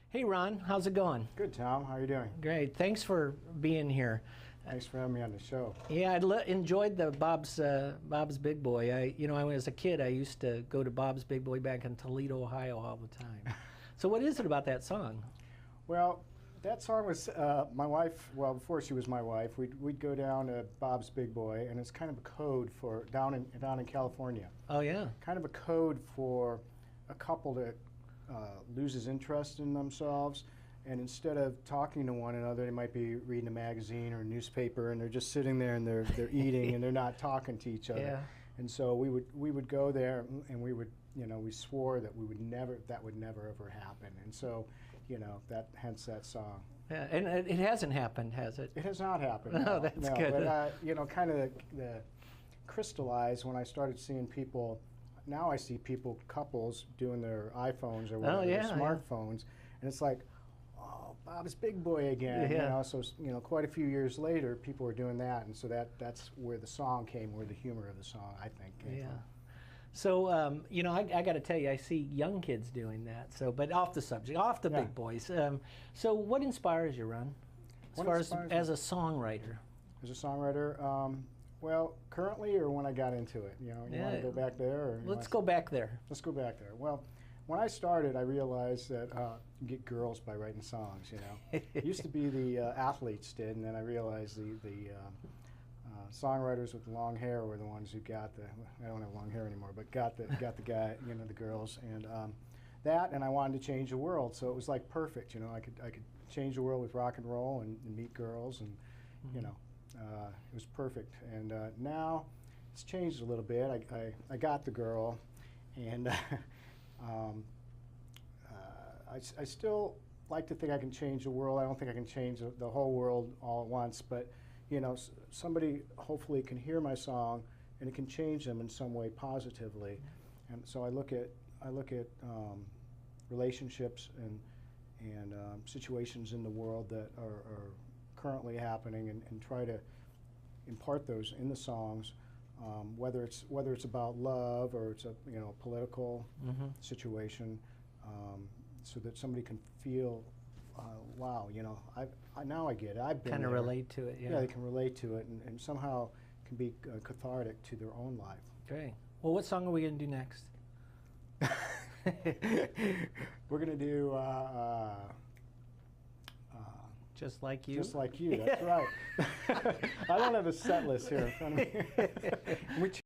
Hey Ron, how's it going? Good, Tom. How are you doing? Great. Thanks for being here. Thanks for having me on the show. Yeah, enjoyed the Bob's Big Boy. When I was a kid, I used to go to Bob's Big Boy back in Toledo, Ohio, all the time. So, what is it about that song? Well, that song was my wife. Well, before she was my wife, we'd go down to Bob's Big Boy, and it's kind of a code for down in California. Oh yeah. Kind of a code for a couple that loses interest in themselves, and instead of talking to one another, they might be reading a magazine or a newspaper, and they're just sitting there and they're eating and they're not talking to each other. Yeah. And so we would go there, and we swore that would never ever happen. And so, hence that song. Yeah, and it hasn't happened, has it? It has not happened. No, that's good. But kind of the crystallized when I started seeing people. Now I see couples doing their iPhones or whatever, their smartphones, and it's like, oh, Bob's Big Boy again. Yeah. So quite a few years later, people were doing that, and so that's where the song came, where the humor of the song, I think, came from. So, I got to tell you, I see young kids doing that. So, but off the subject, off the big boys. So, what inspires you, Ron? As a songwriter? As a songwriter, well, currently or when I got into it? You want to go back there? Or let's go back there. Let's go back there. Well, when I started, I realized that you get girls by writing songs. It used to be the athletes did, and then I realized the songwriters with long hair were the ones who got the. I don't have long hair anymore, but got the guy, the girls, and and I wanted to change the world, so it was like perfect. I could change the world with rock and roll and meet girls, and it was perfect. And now it's changed a little bit. I got the girl, and I still like to think I can change the world. I don't think I can change the whole world all at once, but somebody hopefully can hear my song and it can change them in some way positively. And so I look at relationships and situations in the world that are currently happening and try to impart those in the songs, whether it's about love or it's a political situation, so that somebody can feel, wow, now I get it. I've been kind of there. relate to it. Yeah, they can relate to it and somehow can be cathartic to their own life. Great. Well, what song are we going to do next? We're going to do Just Like You? Just Like You, that's right. I don't have a set list here in front of me.